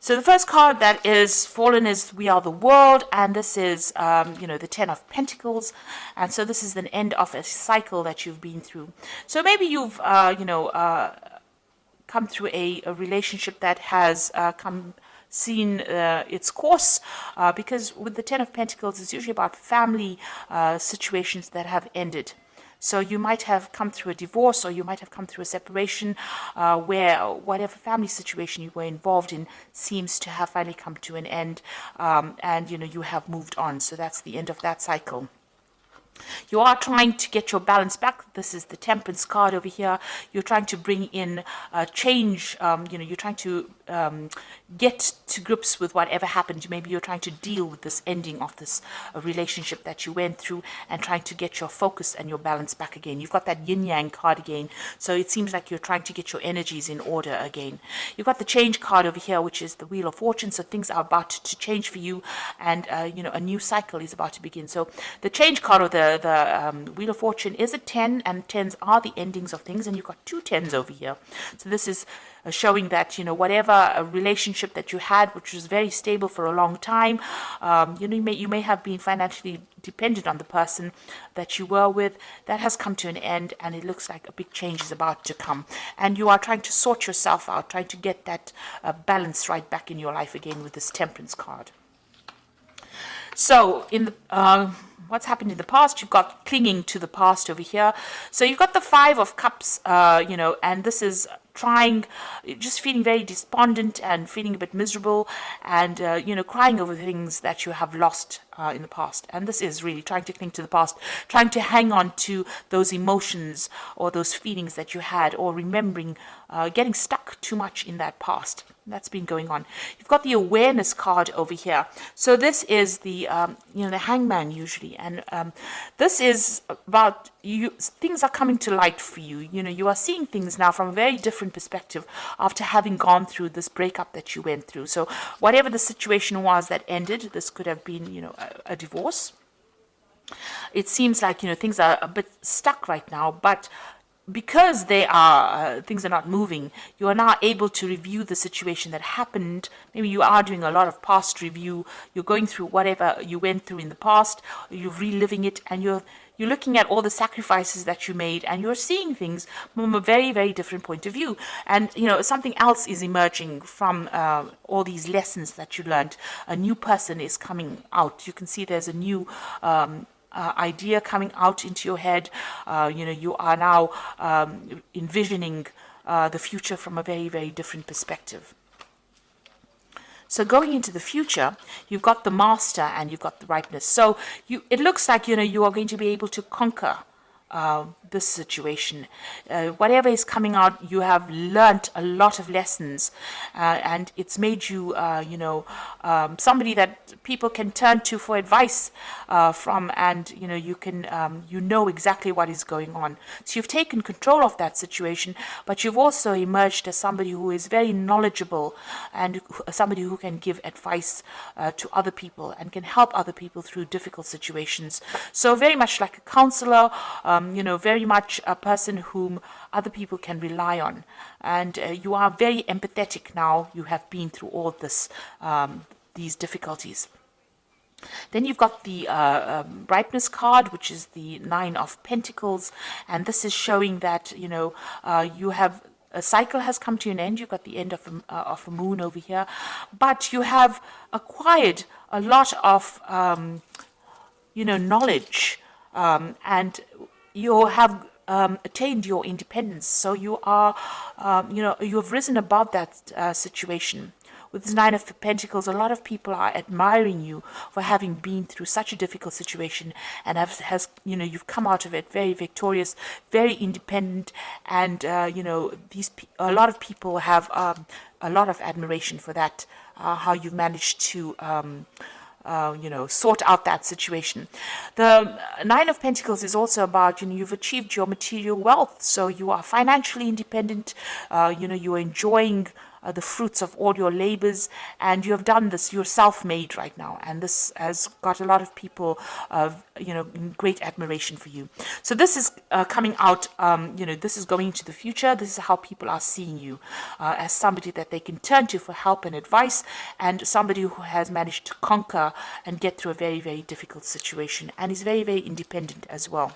So the first card that is fallen is We Are the World, and this is, the Ten of Pentacles, and so this is the end of a cycle that you've been through. So maybe you've, come through a relationship that has seen its course, because with the Ten of Pentacles, it's usually about family situations that have ended. So you might have come through a divorce, or you might have come through a separation, where whatever family situation you were involved in seems to have finally come to an end, and you have moved on. So that's the end of that cycle. You are trying to get your balance back. This is the Temperance card over here. You're trying to bring in change. You're trying to get to grips with whatever happened. Maybe you're trying to deal with this ending of this relationship that you went through, and trying to get your focus and your balance back again. You've got that yin yang card again. So it seems like you're trying to get your energies in order again. You've got the Change card over here, which is the Wheel of Fortune. So things are about to change for you, and a new cycle is about to begin. So the Change card, or the Wheel of Fortune, is a 10, and 10s are the endings of things, and you've got 2 10s over here. So this is showing that whatever a relationship that you had, which was very stable for a long time, you may have been financially dependent on the person that you were with, that has come to an end, and it looks like a big change is about to come, and you are trying to sort yourself out, trying to get that balance right back in your life again with this Temperance card. So in the what's happened in the past, you've got clinging to the past over here. So you've got the Five of Cups, and this is just feeling very despondent and feeling a bit miserable, and crying over things that you have lost in the past. And this is really trying to cling to the past, trying to hang on to those emotions or those feelings that you had, or remembering, getting stuck too much in that past. That's been going on. You've got the Awareness card over here. So this is the the Hangman usually, and this is about things are coming to light for you. You are seeing things now from a very different perspective after having gone through this breakup that you went through. So whatever the situation was that ended, this could have been a divorce. It seems like things are a bit stuck right now, but because things are not moving, you are now able to review the situation that happened. Maybe you are doing a lot of past review. You're going through whatever you went through in the past. You're reliving it, and you're looking at all the sacrifices that you made, and you're seeing things from a very, very different point of view. And something else is emerging from all these lessons that you learned. A new person is coming out. You can see there's a new idea coming out into your head. You are now envisioning the future from a very, very different perspective. So going into the future, you've got the Master and you've got the Ripeness. So it looks like you are going to be able to conquer this situation. Whatever is coming out, you have learnt a lot of lessons, and it's made you, somebody that people can turn to for advice from, and you can, exactly what is going on. So you've taken control of that situation, but you've also emerged as somebody who is very knowledgeable, and somebody who can give advice to other people and can help other people through difficult situations. So very much like a counselor, very much a person whom other people can rely on. And you are very empathetic now. You have been through all this, these difficulties. Then you've got the Ripeness card, which is the Nine of Pentacles. And this is showing that, you have a cycle has come to an end. You've got the end of a moon over here. But you have acquired a lot of, knowledge, and you have attained your independence. So you are, you have risen above that situation. With this Nine of Pentacles, a lot of people are admiring you for having been through such a difficult situation, and you've come out of it very victorious, very independent, and a lot of people have a lot of admiration for that. How you've managed to sort out that situation. The Nine of Pentacles is also about, you've achieved your material wealth. So you are financially independent, you are enjoying the fruits of all your labors, and you have done this. You're self-made right now, and this has got a lot of people, in great admiration for you. So this is coming out. This is going into the future. This is how people are seeing you, as somebody that they can turn to for help and advice, and somebody who has managed to conquer and get through a very, very difficult situation, and is very, very independent as well.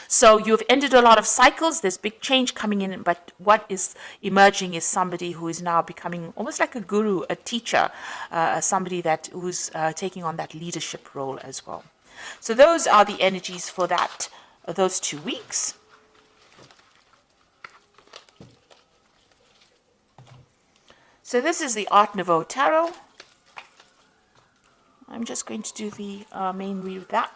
So you've ended a lot of cycles. There's big change coming in, but what is emerging is somebody who is now becoming almost like a guru, a teacher, somebody who's taking on that leadership role as well. So those are the energies for those 2 weeks. So this is the Art Nouveau Tarot. I'm just going to do the main read of that.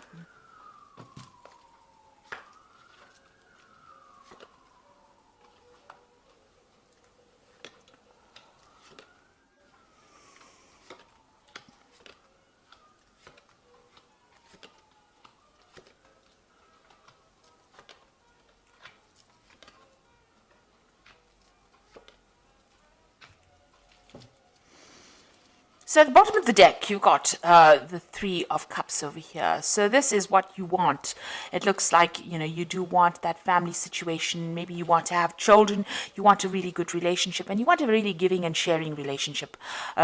So at the bottom of the deck, you've got the Three of Cups over here. So this is what you want. It looks like, you do want that family situation. Maybe you want to have children. You want a really good relationship. And you want a really giving and sharing relationship.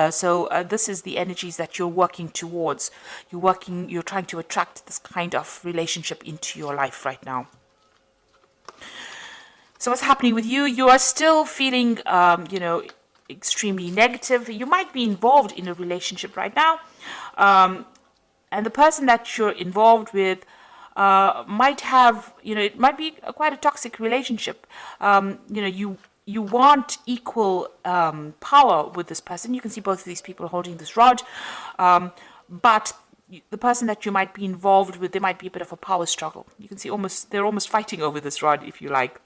So this is the energies that you're working towards. You're trying to attract this kind of relationship into your life right now. So what's happening with you? You are still feeling, extremely negative. You might be involved in a relationship right now, and the person that you're involved with might have, it might be quite a toxic relationship. You want equal power with this person. You can see both of these people holding this rod, but the person that you might be involved with, there might be a bit of a power struggle. You can see they're almost fighting over this rod, if you like.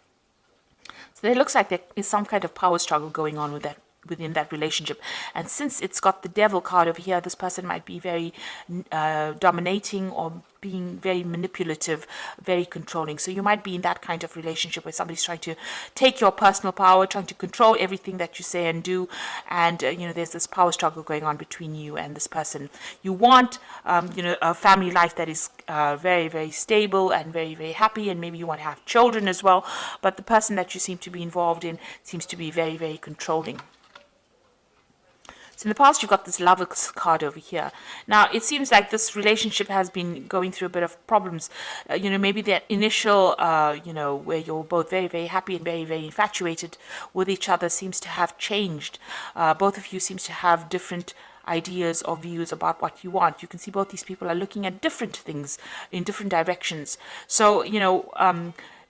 So it looks like there is some kind of power struggle going on within that relationship. And since it's got the Devil card over here, this person might be very dominating or being very manipulative, very controlling. So you might be in that kind of relationship where somebody's trying to take your personal power, trying to control everything that you say and do. And, there's this power struggle going on between you and this person. You want, a family life that is very, very stable and very, very happy. And maybe you want to have children as well. But the person that you seem to be involved in seems to be very, very controlling. So in the past, you've got this Lover's card over here. Now, it seems like this relationship has been going through a bit of problems. Maybe that initial, where you're both very, very happy and very, very infatuated with each other seems to have changed. Both of you seems to have different ideas or views about what you want. You can see both these people are looking at different things in different directions. So,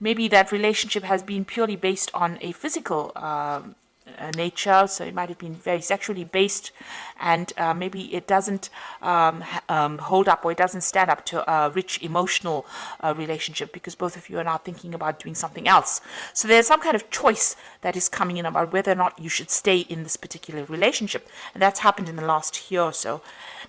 maybe that relationship has been purely based on a physical nature, so it might have been very sexually based, and maybe it doesn't hold up, or it doesn't stand up to a rich emotional relationship, because both of you are now thinking about doing something else. So there's some kind of choice that is coming in about whether or not you should stay in this particular relationship, and that's happened in the last year or so.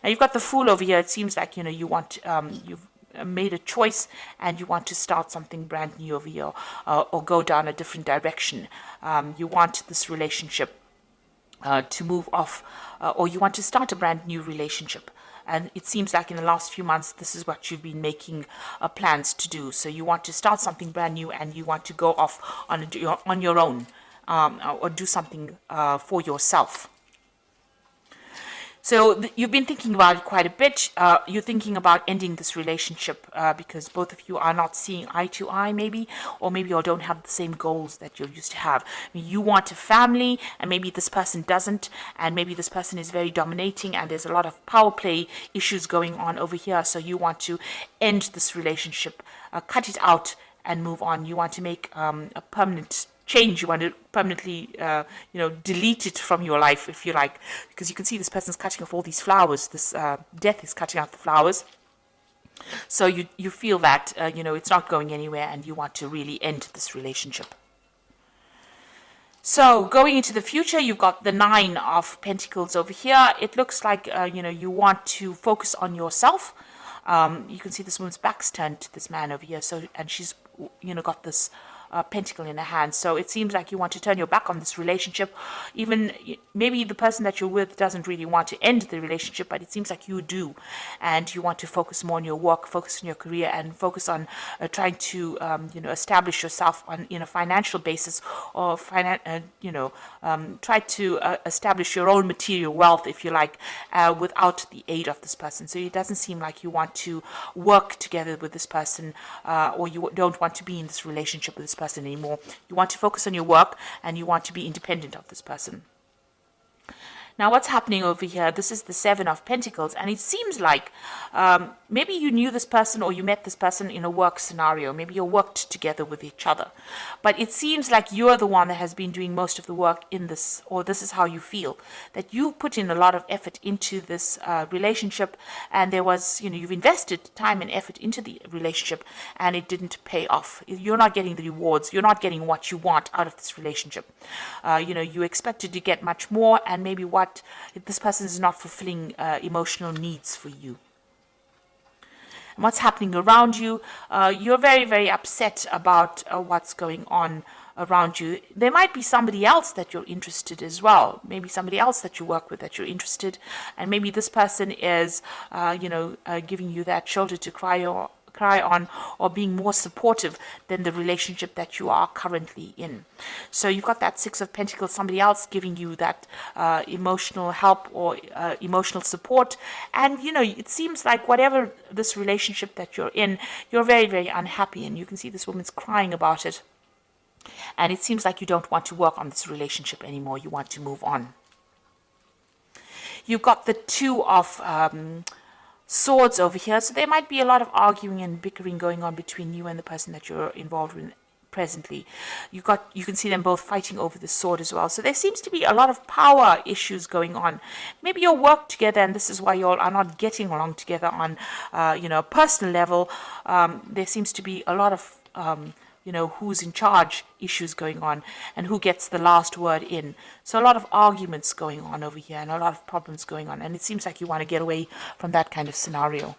Now you've got the Fool over here. It seems like you want you've made a choice and you want to start something brand new over here, or go down a different direction. You want this relationship to move off, or you want to start a brand new relationship. And it seems like in the last few months, this is what you've been making plans to do. So you want to start something brand new, and you want to go off on your own, or do something for yourself. So you've been thinking about it quite a bit. You're thinking about ending this relationship because both of you are not seeing eye to eye, maybe, or maybe you don't have the same goals that you used to have. I mean, you want a family, and maybe this person doesn't, and maybe this person is very dominating, and there's a lot of power play issues going on over here. So you want to end this relationship, cut it out, and move on. You want to make a permanent change. You want to permanently, delete it from your life, if you like, because you can see this person's cutting off all these flowers. This death is cutting out the flowers. So you feel that, it's not going anywhere, and you want to really end this relationship. So going into the future, you've got the Nine of Pentacles over here. It looks like, you want to focus on yourself. You can see this woman's back's turned to this man over here. So, and she's, got this pentacle in a hand. So it seems like you want to turn your back on this relationship. Even maybe the person that you're with doesn't really want to end the relationship, but it seems like you do, and you want to focus more on your work, focus on your career, and focus on trying to establish yourself on in a financial basis, or try to establish your own material wealth, if you like, without the aid of this person. So it doesn't seem like you want to work together with this person, or you don't want to be in this relationship with this person anymore. You want to focus on your work, and you want to be independent of this person. Now, what's happening over here? This is the Seven of Pentacles, and it seems like maybe you knew this person, or you met this person in a work scenario. Maybe you worked together with each other. But it seems like you're the one that has been doing most of the work in this, or this is how you feel, that you put in a lot of effort into this relationship, and there was, you've invested time and effort into the relationship, and it didn't pay off. You're not getting the rewards. You're not getting what you want out of this relationship. You expected to get much more, and maybe this person is not fulfilling emotional needs for you. And what's happening around you? You're very, very upset about what's going on around you. There might be somebody else that you're interested as well. Maybe somebody else that you work with that you're interested, and maybe this person is, giving you that shoulder to cry on, or being more supportive than the relationship that you are currently in. So you've got that Six of Pentacles, somebody else giving you that emotional help or emotional support. And it seems like whatever this relationship that you're in, you're very, very unhappy, and you can see this woman's crying about it. And it seems like you don't want to work on this relationship anymore. You want to move on. You've got the Two of Swords over here, so there might be a lot of arguing and bickering going on between you and the person that you're involved with presently. You can see them both fighting over the sword as well. So there seems to be a lot of power issues going on. Maybe you'll work together, and this is why you all are not getting along together on a personal level. There seems to be a lot of who's in charge issues going on, and who gets the last word in. So a lot of arguments going on over here, and a lot of problems going on, and it seems like you want to get away from that kind of scenario.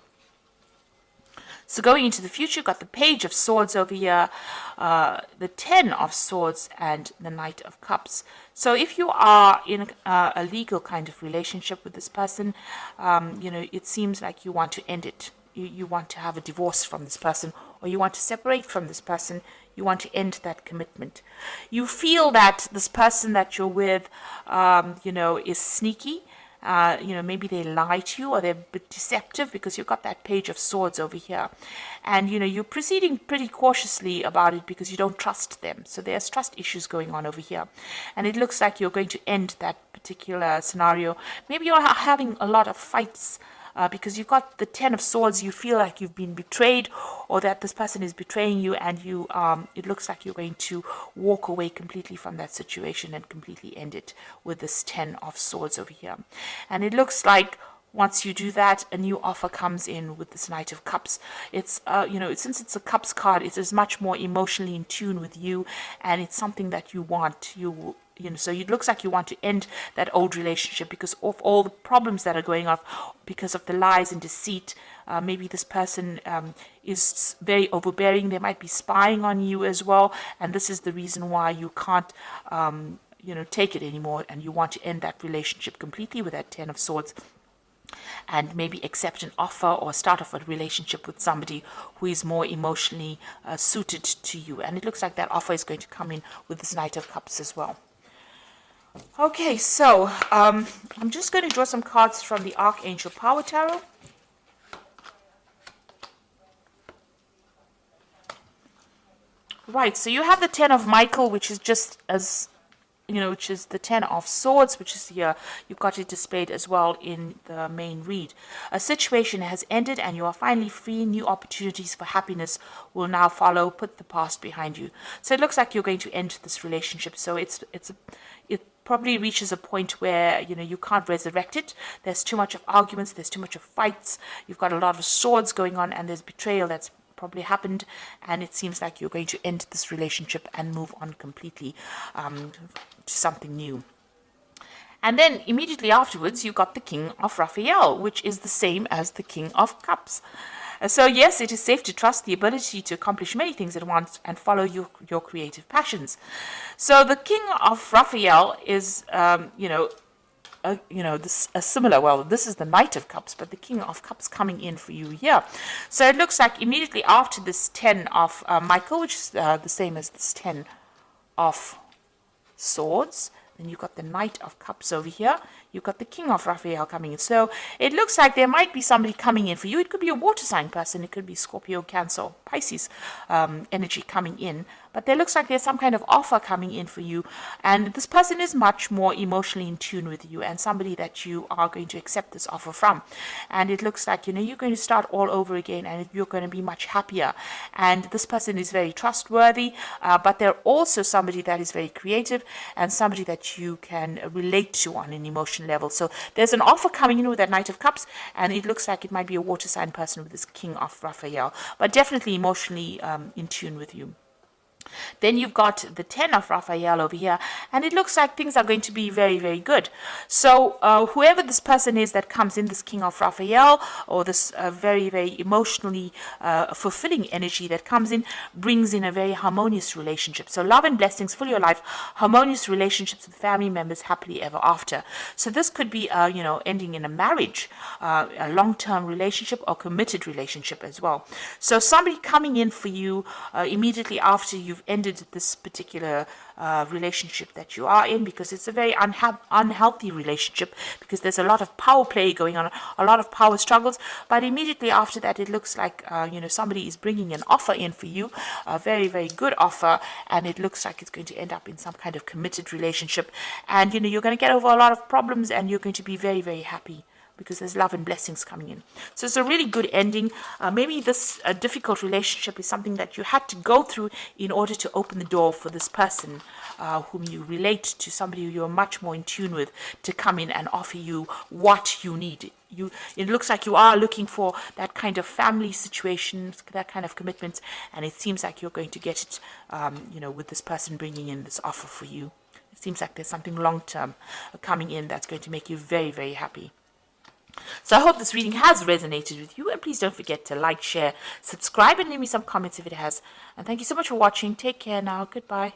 So going into the future, you've got the Page of Swords over here, the Ten of Swords, and the Knight of Cups. So if you are in a legal kind of relationship with this person, it seems like you want to end it. You want to have a divorce from this person, or you want to separate from this person. You want to end that commitment. You feel that this person that you're with, is sneaky. Maybe they lie to you, or they're a bit deceptive, because you've got that Page of Swords over here. And, you're proceeding pretty cautiously about it because you don't trust them. So there's trust issues going on over here. And it looks like you're going to end that particular scenario. Maybe you're having a lot of fights because you've got the Ten of Swords. You feel like you've been betrayed, or that this person is betraying you, and it looks like you're going to walk away completely from that situation and completely end it with this Ten of Swords over here. And it looks like once you do that, a new offer comes in with this Knight of Cups. It's since it's a Cups card, it is much more emotionally in tune with you, and it's something that you want. So it looks like you want to end that old relationship because of all the problems that are going on, because of the lies and deceit. Maybe this person is very overbearing. They might be spying on you as well, and this is the reason why you can't, take it anymore, and you want to end that relationship completely with that Ten of Swords, and maybe accept an offer or start off a relationship with somebody who is more emotionally suited to you. And it looks like that offer is going to come in with this Knight of Cups as well. Okay, so I'm just going to draw some cards from the Archangel Power Tarot. Right, so you have the Ten of Michael, which is just as, which is the Ten of Swords, which is here. You've got it displayed as well in the main read. A situation has ended, and you are finally free. New opportunities for happiness will now follow. Put the past behind you. So it looks like you're going to end this relationship. So it probably reaches a point where you can't resurrect it. There's too much of arguments. There's too much of fights. You've got a lot of swords going on, and there's betrayal that's probably happened, and it seems like you're going to end this relationship and move on completely to something new. And then immediately afterwards, you got the King of Raphael, which is the same as the King of Cups. So yes, it is safe to trust the ability to accomplish many things at once and follow your creative passions. So the King of Raphael is, this a similar. Well, this is the Knight of Cups, but the King of Cups coming in for you here. So it looks like immediately after this 10 of Michael, which is the same as this 10 of Swords. Then you've got the Knight of Cups over here. You've got the King of Raphael coming in. So it looks like there might be somebody coming in for you. It could be a water sign person. It could be Scorpio, Cancer, Pisces energy coming in. But there looks like there's some kind of offer coming in for you. And this person is much more emotionally in tune with you and somebody that you are going to accept this offer from. And it looks like, you're going to start all over again and you're going to be much happier. And this person is very trustworthy, but they're also somebody that is very creative and somebody that you can relate to on an emotional level. So there's an offer coming in with that Knight of Cups, and it looks like it might be a water sign person with this King of Raphael, but definitely emotionally in tune with you. Then you've got the 10 of Raphael over here, and it looks like things are going to be very, very good. So whoever this person is that comes in, this King of Raphael, or this very, very emotionally fulfilling energy that comes in, brings in a very harmonious relationship. So love and blessings for your life, harmonious relationships with family members, happily ever after. So this could be, ending in a marriage, a long-term relationship or committed relationship as well. So somebody coming in for you immediately after you've ended this particular relationship that you are in, because it's a very unhealthy relationship, because there's a lot of power play going on, a lot of power struggles. But immediately after that, it looks like somebody is bringing an offer in for you, a very, very good offer, and it looks like it's going to end up in some kind of committed relationship. And you're going to get over a lot of problems, and you're going to be very, very happy, because there's love and blessings coming in. So it's a really good ending. Maybe this difficult relationship is something that you had to go through in order to open the door for this person whom you relate to, somebody who you're much more in tune with, to come in and offer you what you need. It looks like you are looking for that kind of family situation, that kind of commitment, and it seems like you're going to get it, with this person bringing in this offer for you. It seems like there's something long-term coming in that's going to make you very, very happy. So I hope this reading has resonated with you, and please don't forget to like, share, subscribe, and leave me some comments if it has. And thank you so much for watching. Take care now. Goodbye.